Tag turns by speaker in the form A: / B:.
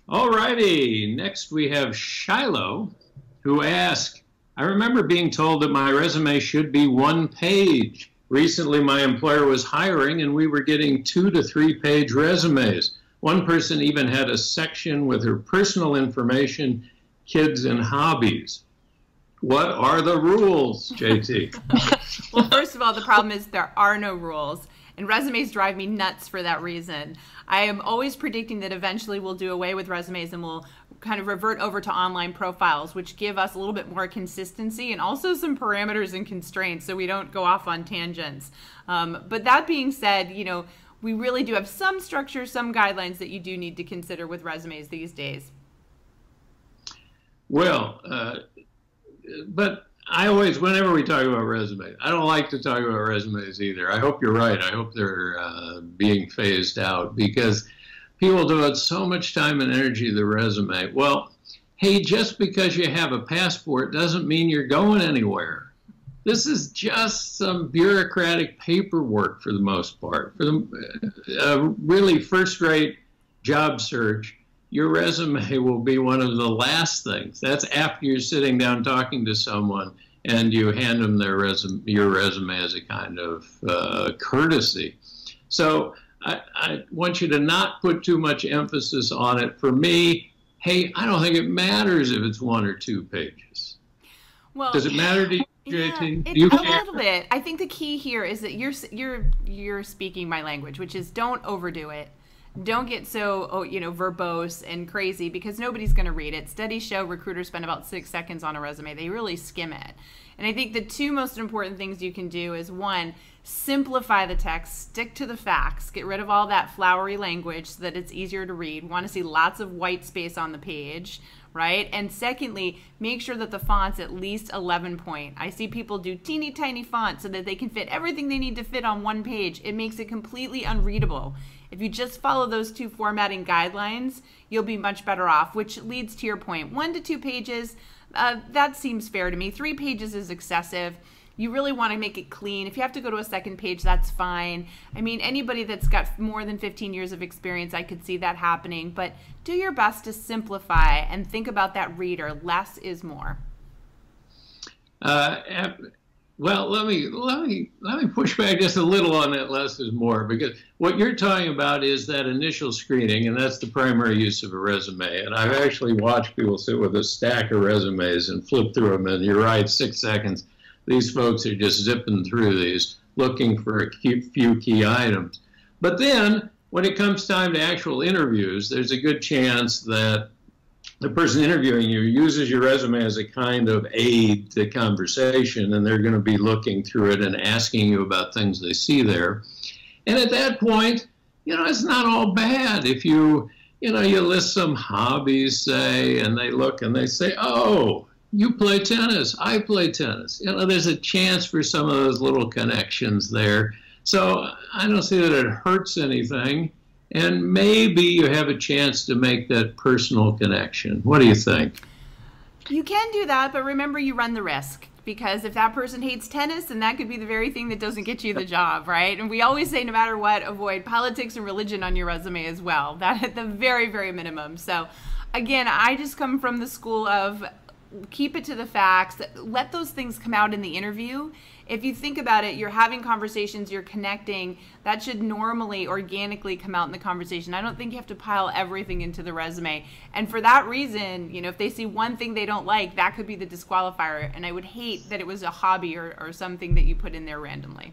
A: All righty. Next we have Shiloh, who asked, I remember being told that my resume should be one page. Recently, my employer was hiring and we were getting 2 to 3 page resumes. One person even had a section with her personal information, kids, and hobbies. What are the rules, JT?
B: Well, first of all, the problem is there are no rules, and resumes drive me nuts for that reason. I am always predicting that eventually we'll do away with resumes and we'll kind of revert over to online profiles, which give us a little bit more consistency and also some parameters and constraints so we don't go off on tangents. But that being said, we really do have some structure, some guidelines that you do need to consider with resumes these days.
A: Well, but I always, whenever we talk about resumes, I don't like to talk about resumes either. I hope you're right. I hope they're being phased out because people devote so much time and energy to the resume. Well, hey, just because you have a passport doesn't mean you're going anywhere. This is just some bureaucratic paperwork for the most part. For the really first-rate job search, your resume will be one of the last things. That's after you're sitting down talking to someone and you hand them your resume as a kind of courtesy. So I want you to not put too much emphasis on it. For me, hey, I don't think it matters if it's 1 or 2 pages.
B: Well,
A: does it matter to you, JT?
B: Yeah, a little bit. I think the key here is that you're speaking my language, which is don't overdo it. Don't get so, verbose and crazy because nobody's going to read it. Studies show recruiters spend about 6 seconds on a resume. They really skim it. And I think the 2 most important things you can do is 1, simplify the text, stick to the facts, get rid of all that flowery language so that it's easier to read. Want to see lots of white space on the page, right? And secondly, make sure that the font's at least 11 point. I see people do teeny tiny fonts so that they can fit everything they need to fit on one page. It makes it completely unreadable. If you just follow those 2 formatting guidelines, you'll be much better off, which leads to your point. 1 to 2 pages, that seems fair to me. 3 pages is excessive. You really want to make it clean. If you have to go to a second page, that's fine. I mean, anybody that's got more than 15 years of experience, I could see that happening. But do your best to simplify and think about that reader. Less is more.
A: Well, let me push back just a little on that less is more, because what you're talking about is that initial screening, and that's the primary use of a resume. And I've actually watched people sit with a stack of resumes and flip through them, and you're right, 6 seconds. These folks are just zipping through these, looking for a few key items. But then, when it comes time to actual interviews, there's a good chance that the person interviewing you uses your resume as a kind of aid to conversation, and they're going to be looking through it and asking you about things they see there. And at that point, it's not all bad if you list some hobbies, say, and they look and they say, oh, you play tennis, I play tennis. There's a chance for some of those little connections there. So I don't see that it hurts anything. And maybe you have a chance to make that personal connection. What do you think?
B: You can do that, but remember you run the risk. Because if that person hates tennis, then that could be the very thing that doesn't get you the job, right? And we always say no matter what, avoid politics and religion on your resume as well. That at the very, very minimum. So again, I just come from the school of keep it to the facts. Let those things come out in the interview. If you think about it, you're having conversations, you're connecting. That should normally, organically come out in the conversation. I don't think you have to pile everything into the resume. And for that reason, if they see one thing they don't like, that could be the disqualifier. And I would hate that it was a hobby or something that you put in there randomly.